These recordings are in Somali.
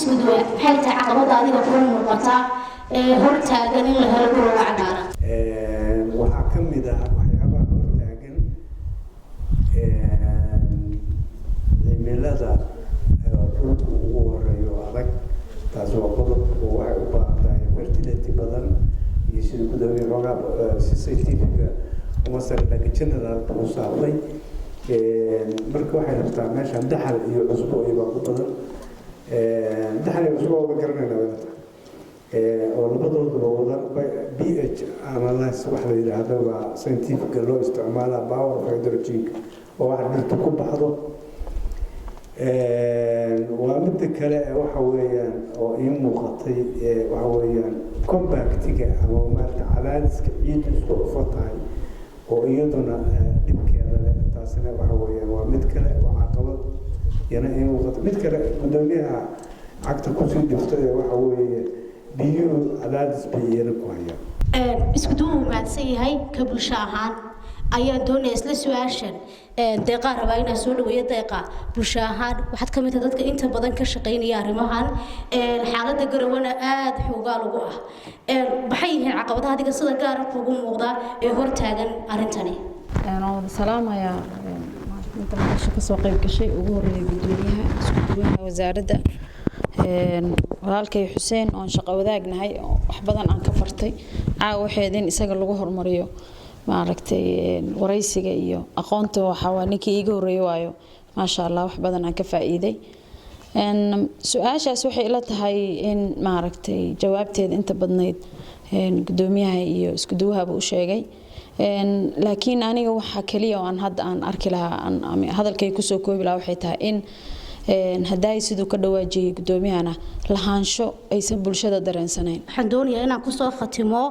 iskuduwa maxay tahay caqabada adiga ku muuqata hortaagan in la helo guri cagaaran waxaa ka mid ah waxyaabaha hortaagan cimilada dhulka ugu horeeyo adag taas waa qodob oo waxay u baahan tahay fertility badan iyo sida gudoomiye xoogaa si scientifica uma sarnaga general buu saabay marka waxay rabtaa meeshan daxal iyo cusbo iyo ku badan daxal iyo cusbo oo garanayna oo labadooduba wada pH analysis wax la yiraahdo waa scientific loo isticmaalaa power of hydrogen oo wax dhirta ku baxdo waa mid kale waxa weeyaan oo ii muuqatay waxa weeyaan compactiga ama maarta cadaadiska ciidda isku dhufatahay oo iyaduna dhibkeeda leh taasina waxa weeyaan waa mid kale oo caqabad yana ii muuqatay mid kale gudoomiyaha cagta ku sii dhiftay waxa weeye biyo cadaadis biyana ku hayaan isku duub maadsan yahay ka bulsho ahaan ayaa doonaya isla su'aashan deeqa rabaa inaan soo dhaweeyo deeqa bulsho ahaan waxaad ka mid tahay dadka inta badan ka shaqeynaya arrimahan xaaladda garawana aad xoogaal ugu ah maxay yihiin caqabadaha adiga sida gaar ah ugu muuqda ee hortaagan arrintani salaamaya inta meesha ka soo qayb gashay ugu horeeyay gudoomiyaha isku duwaha wasaaradda walaalkay Xuseen oo shaqo wadaagnahay wax badan aan ka fartay waxeedin isaga lagu hormariyo maaragtay waraysiga iyo aqoonta waxa waa ninkii iga horeeyay waayo ma sha Allah wax badan aan ka faa'iiday su'aashaas waxay ila tahay in maaragtay jawaabteed inta badnayd gudoomiyaha iyo isku duwaha uu sheegay laakiin aniga waxa kaliya oo aan hadda aan arki lahaa hadalkay ku soo koobi lahaa waxay tahay in hadday sidoo ka dhawaajiyay gudoomiyana lahaansho aysan bulshada dareensanayn waxaan doonayaa inaan ku soo khatimo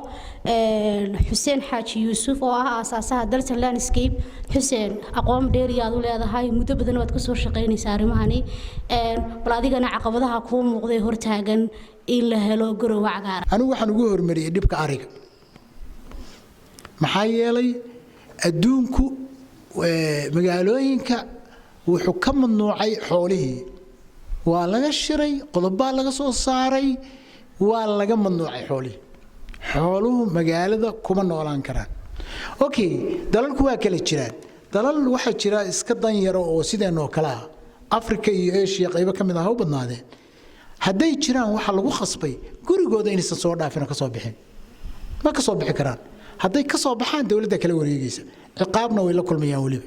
Xuseen Xaaji Yuusuf oo ah aasaasaha Dalton Landscape Xuseen aqoon dheer yaad u leedahay muddo badan waad ka soo shaqeynaysaa arrimahani bal adigana caqabadaha ku muuqday hortaagan in la helo guri cagaaran anigu waxaan ugu hormariyay dhibka ariga maxaa yeelay adduunku magaalooyinka wuxuu ka mamnuucay xoolihii waa laga shiray qodobaa laga soo saaray waa laga mamnuucay xoolihii xooluhu magaalada kuma noolaan karaan okay dalalku waa kala jiraan dalal waxa jira iska dan yaro oo sideen oo kala Afrika iyo Asia qaybo kamid ah u badnaadeen hadday jiraan waxa lagu khasbay gurigooda inaysan soo dhaafin ka soo bixin ma ka soo bixi karaan hadday ka soo baxaan dawladda kala wareegaysa ciqaabna way la kulmayaan waliba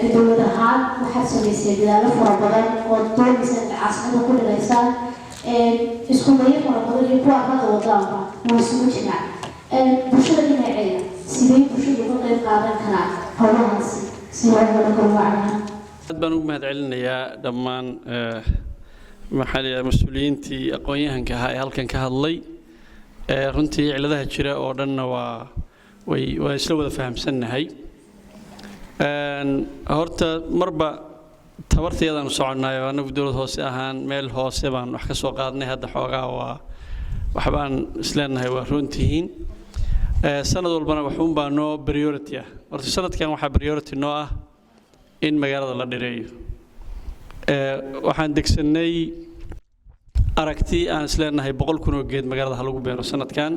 كدولة هان وحسب السيدة فربان والطول سنة عاصمة كل الإنسان إسكندرية فربان يقوى هذا وضعها وسموتنا بشرة جماعية سيدي بشرة يقول غير قادم كنا هو سيدي ولكم وعنا بنو مهد علنا يا دمان محل مسؤولين تي أقوياء كهاي هل كان كهاللي رنتي على الشراء أورنا ويسلو فهم سنة هاي horta marba tabarteedan soconaay oo anagu dawlad hoose ahaan meel hoose baan wax ka soo qaadnay hadda xoogaa waa waxbaan isleenahay waa runtihiin sanad walbana waxuun baa noo priority ah horta sanadkan waxaa priority noo ah in magaalada la dhireeyo waxaan degsanay aragti aan isleenahay 100 kun oo geed magaalada ha lagu beero sanadkan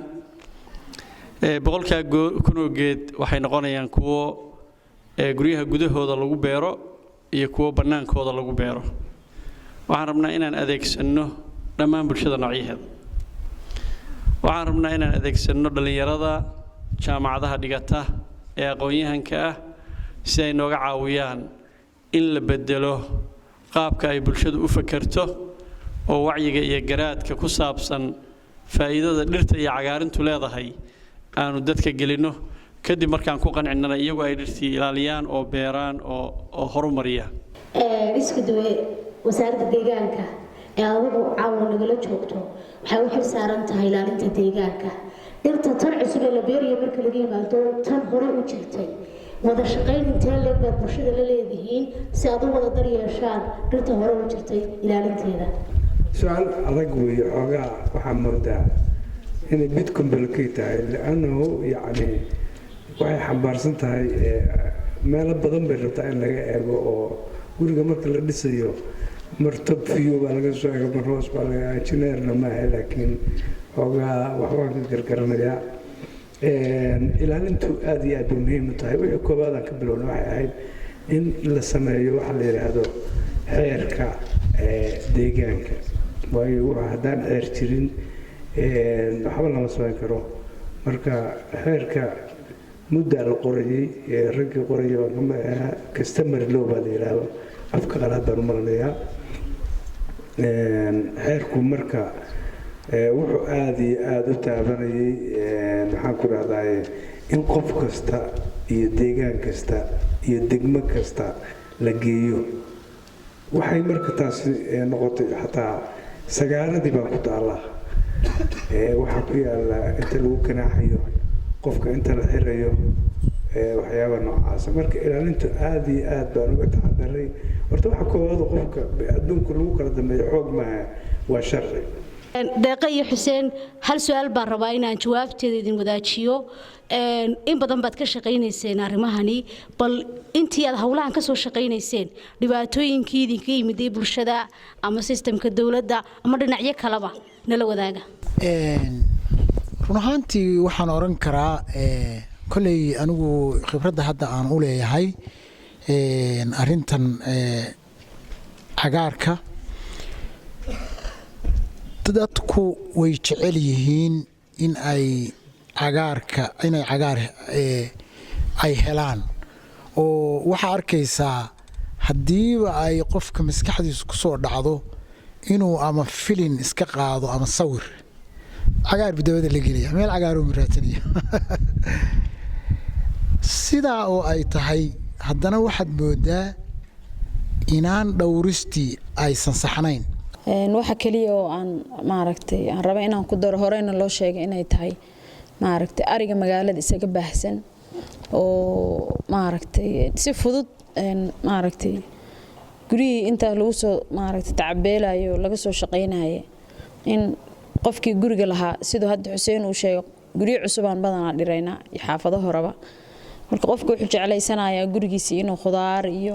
100 kun oo geed waxay noqonayaan kuwo guryaha gudahooda lagu beero iyo kuwa banaankooda lagu beero waxaan rabnaa inaan adeegsano dhammaan bulshada noocyadeeda waxaan rabnaa inaan adeegsano dhalinyarada jaamacadaha dhigata ee aqoon-yahanka ah si ay nooga caawiyaan in la bedelo qaabka ay bulshadu u fakarto oo wacyiga iyo garaadka ku saabsan faa'iidada dhirta iyo cagaarintu leedahay aanu dadka gelino kadib markaan ku qancinana iyagu ay dhirtii ilaaliyaan oo beeraan oo horumariyaan isku duwe wasaaradda deegaanka ee adigu caawa nagala joogto waxay u xilsaaran tahay ilaalinta deegaanka dhirta tan cusub ee la beerayo marka laga yimaado tan hore u jirtay wada shaqayn intee leeg baad bulshada la leedihiin si aad u wada daryeeshaan dhirta hore u jirtay ilaalinteeda su'aal adag weeye xoogaa waxaa moodaa inay mid complicated tahay li'annahu yacni waxay xambaarsan tahay meelo badan bay rabtaa in laga eego oo guriga marka la dhisayo martab fiyo baa laga soo eega marhoos baa laga injineerna maaha laakiin xoogaa waxbaan ka gargaranayaa ilaalintu aad iyo aad bay muhiim u tahay wixii koowaadaan ka bilowna waxay ahayd in la sameeyo waxa la yidhaahdo xeerka deegaanka waayo haddaan xeer jirin waxba lama samayn karo marka xeerka muddaa la qorayey raggii qorayay baan kama ahaa customary law baa la yidhaahdo afka qalaad baan u malanayaa xeerku marka wuxuu aad iyo aada u taabanayay maxaan ku dhahdaye in qof kasta iyo deegaan kasta iyo degmo kasta la geeyo waxay marka taasi noqotay xataa sagaaradii baa ku taalla waxaa ku yaalla inta lagu ganaaxayo qofka inta la xirayo waxyaaba noocaasa marka ilaalintu aada iyo aad baan uga taxadaray horta waxa koowaad qofka adduunka lagu kala dambeeyo xoog maaha waa sharci deeqa iyo xuseen hal su-aal baan rabaa inaan jawaabteeda idin wadaajiyo in badan baad ka shaqaynayseen arrimahani bal intii aad howlahan ka soo shaqaynayseen dhibaatooyinkii idinka yimiday bulshada ama sistemka dowladda ama dhinacyo kaleba nala wadaaga run ahaantii waxaan oran karaa kolley anigu khibradda hadda aan u leeyahay arrintan cagaarka dadku way jecel yihiin in ay cagaar ay helaan oo waxaa arkaysaa haddiiba ay qofka maskaxdiisu ku soo dhacdo inuu ama filin iska qaado ama sawir cagaar bidawada la gelaya meel cagaaroo maraadsanaya sidaa oo ay tahay haddana waxaad moodaa inaan dhowristii aysan saxnayn waxa kaliya oo aan maaragtay aan raba inaan ku daro horeyna loo sheegay inay tahay maaragtay ariga magaalada isaga baahsan oo maaragtay si fudud maaragtay guriyii inta lagu soo maaragtay tacabeelayo laga soo shaqeynayo in qofkii guriga lahaa sidoo hadda Xuseen uu sheegay guriyo cusub aan badanaa dhiraynaa xaafado horeba marka qofku wuxuu jeclaysanayaa gurigiisa inuu khudaar iyo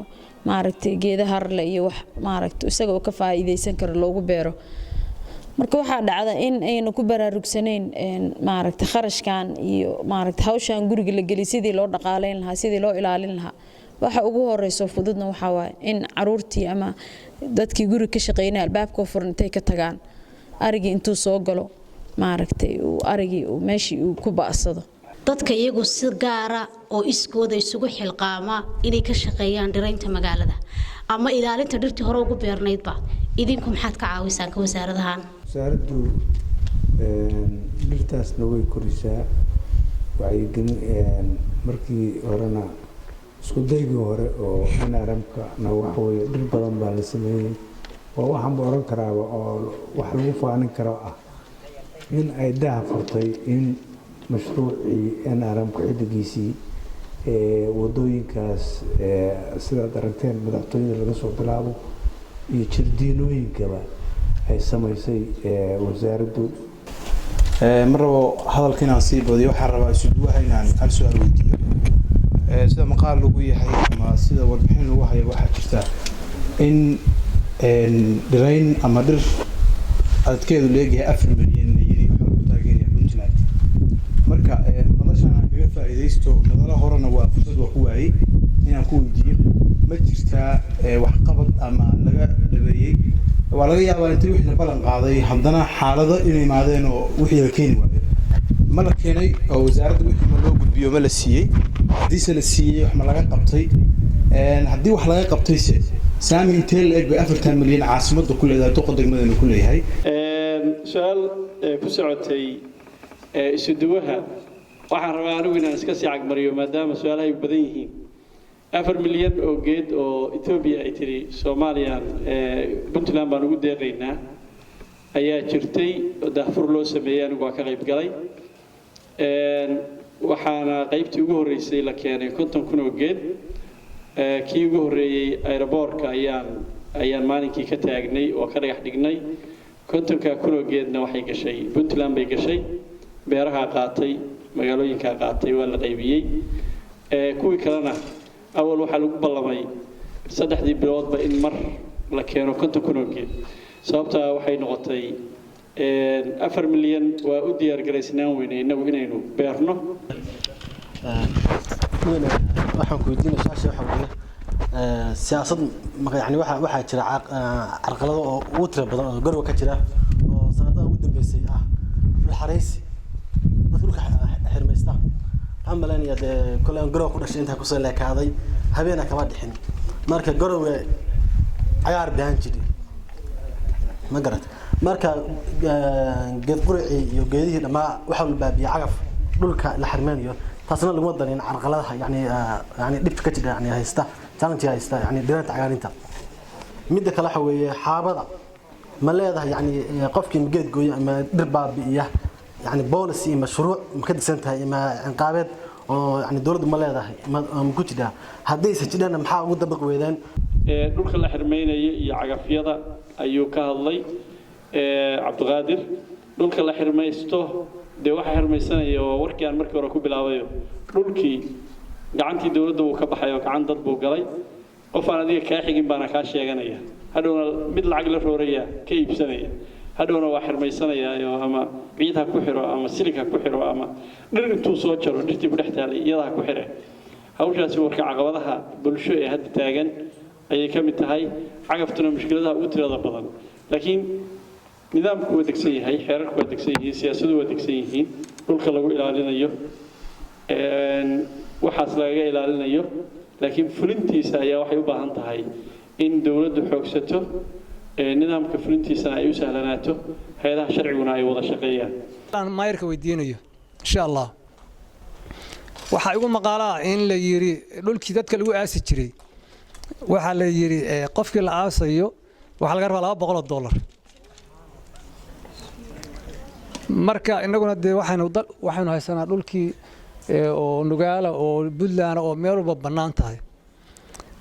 maaragtay geedaha harle iyo wax maaragtay isaga oo ka faa'iideysan karo loogu beero marka waxa dhacda in ayna ku baraarugsaneyn maaragtay kharashkan iyo maaragtay hawshan guriga la gali sidii loo dhaqaaleyn lahaa sidii loo ilaalin lahaa waxa ugu horeyso fududna waxa waay in caruurtii ama dadkii guriga ka shaqeynaa albaabka furan intay ka tagaan arigii intuu soo galo maaragtay uu arigii uu meeshii uu ku baasado dadka iyagu si gaara oo iskooda isugu xilqaama inay ka shaqeeyaan dhiraynta magaalada ama ilaalinta dhirtii hore ugu beernaydba idinku maxaad ka caawisaan ka wasaaradahan wasaaraddu dhirtaasna way korisaa markii horena isku daygii hore oo NRM-kana waxa weeye dhir badan baa la sameeyey oo waxaan oran karaaba oo wax lagu faanin karo ah in ay daha furtay in mashruucii NRM-ka xilligiisii wadooyinkaas sidaad aragteen madaxtooyada laga soo bilaabo iyo jirdiinooyinkaba ay samaysay wasaaraddu ma rabo hadalka inaan sii badiyo waxaan rabaa isuduwaha inaan hal su-aal weydiiyo sida maqaal lagu yahay ama sida warbixin lagu hayo waxaa jirta in dhirayn ama dhir adkeedu leeyahay 4 milyan yiri waxa lagu taageeraya Puntland marka madashan aan kaga faa'iideysto madala horena waa fursad wax ku waayay inaan ku weydiiyo ma jirtaa wax qabad ama laga dhabeeyay waa laga yaabaa intii wixii balan qaaday haddana xaalado inay maadeen oo wixii la keeni waayay ma la keenay oo wasaaradda wixii ma loo gudbiyo ma la siiyey haddii la siiyey wax ma laga qabtay haddii wax laga qabtay saami intee la eg bay 4 milyan caasimadda ku leedahay toqon degmadana ku leeyahay su'aal ku socotay isuduwaha waxaan rabaa anigu inaan iska sii cagmariyo maadaama su'aalaha ay badan yihiin 4 milyan oo geed oo Ethiopia ay tiri Soomaaliya Puntland baan ugu deeqaynaa ayaa jirtay daafur loo sameeyay anigu waa ka qayb galay waxaana qaybtii ugu horeysay la keenay 50,000 oo geed kii ugu horeeyay aeroboortka ayaan maalinkii ka taagnay oo ka dhagax dhignay 50,000 oo geedna waxay gashay Puntland bay gashay beeraha qaatay magaalooyinka qaatay waa la qaybiyay kuwii kalena awal waxa lagu ballamay 3 biloodba in mar la keeno 50 kun oo geed sababtaa waxay noqotay 4 milyan waa u diyaar garaysnaan weynay inagu inaynu beerno waxaan ku weydiinaa shaasha waxa weeye siyaasad yani waxaa jira carqalado oo ugu tiro badan oo garwa ka jira oo sanadaha ugu dambeysay ah dhul xareysi dadka dhulka xirmaysta waxaan maleynayaa dee kole aan garwa ku dhashay intaa kusoo leekaaday habeena kama dhixin marka garowga cayaar baan jiray ma garat marka geed qurci iyo geedihii dhamaa waxa la baabiya cagaf dhulka la xirmeynayo taasna lagu waddan in carqaladaha yani dhibka ka jira yani haysta challenge haysta yani dhinaca cagaarinta midda kale waxa weeye xaabada ma leedahay yani qofkii geed gooyo ama dhir baabi'iya yani policy mashruuc ma ka disan tahay ama ciqaabeed oo yani dawladdu ma leedahay ma ku jira haddii isa jiraan maxaa ugu dabaq weedaan dhulka la xirmeynaya iyo cagafyada ayuu ka hadlay Cabdiqaadir dhulka la xirmeysto dee waxa xirmeysanaya warkii aan markii hore ku bilaabayo dhulkii gacantii dawladda uu ka baxay oo gacan dad buu galay qof aan adiga ka xigin baana ka sheeganaya hadhowna mid lacag la rooraya ka iibsanaya hadhowna waa xirmeysanaya ama ciidha ku xiro ama silika ku xiro ama dhir intuu soo jaro dhirtii ku dhaxtaalay iyada ku xire hawshaasi warka caqabadaha bulsho ee hadda taagan ayay ka mid tahay cagabtuna mushkiladaha ugu tirada badan laakiin nidaamku waa degsan yahay xeerarku waa degsan yihiin siyaasadu waa degsan yihiin dhulka lagu ilaalinayo waxaas laga ilaalinayo laakiin fulintiisa ayaa waxay u baahan tahay in dawladdu xoogsato nidaamka fulintiisana ay u sahlanaato hay'adaha sharciguna ay wada shaqeeyaan aan maayirka weydiinayo insha Allah waxa igu maqaalaa in la yiri dhulkii dadka lagu aasi jiray waxa la yiri qofkii la aasayo waxa laga rabaa $200 marka inaguna de waxaynu haysanaa dhulkii oo nugaala oo Puntland oo meel walba banaan tahay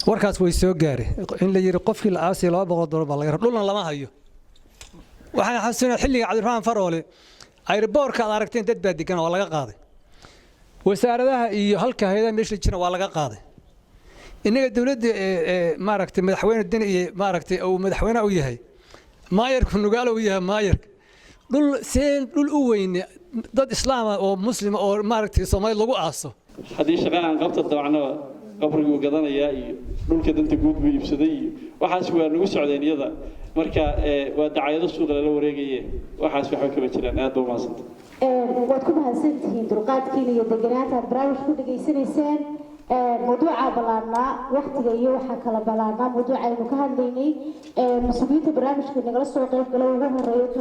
warkaas way soo gaaray in la yiri qofkii la aasay $200 baa laga rabaa dhulna lama hayo waxaan xasuustaa xilliga Cabdirrahmaan Faroole airport-ka aad aragteen dad baa degan oo laga qaaday wasaaradaha iyo halka hay'adaha meesha jira waa laga qaaday inaga dawladda maaragtay madaxweyne dan iyo maaragtay oo madaxweyne u yahay maayarku nugaala u yahay maayarka dhul u weyn dad islaam oo muslim oo maaragtay Soomaali lagu aaso hadii shaqaan qabta dabacna qabrigu gadanaya iyo dhulka danta guud buu iibsaday waxaas waa nagu socdeen iyada marka waa dacayado suuq la wareegayay waxaas waxa ka jiraan aad buu maasanta waad ku mahadsantihiin dulqaadkiina iyo deganaanta barnaamijka ku dhageysanaysaan موضوع بلارنا وقت جاي وحكى بلارنا موضوع المكان ديني مسؤولية برامج كنا جلسوا قيف قالوا وهم الرئيس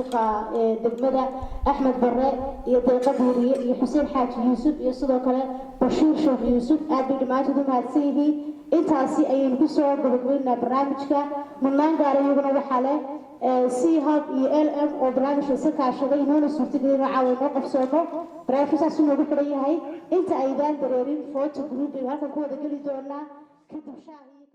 دمدا أحمد براء يدقبوري يحسين حاج يوسف يصدق كلا بشير شوف يوسف أبي ما تدوم هالسيدي أنت هسي أي نقصوا بقولنا برامج كا من ما نقارن يقولنا بحاله سي هاب ELM أو برامج السكة شغالين هون السورتين عاون موقف سومو برامج ساسون وبكرة هاي أنت أيضا دريرين فوت جروب هذا كود كل دورنا كتب شاهي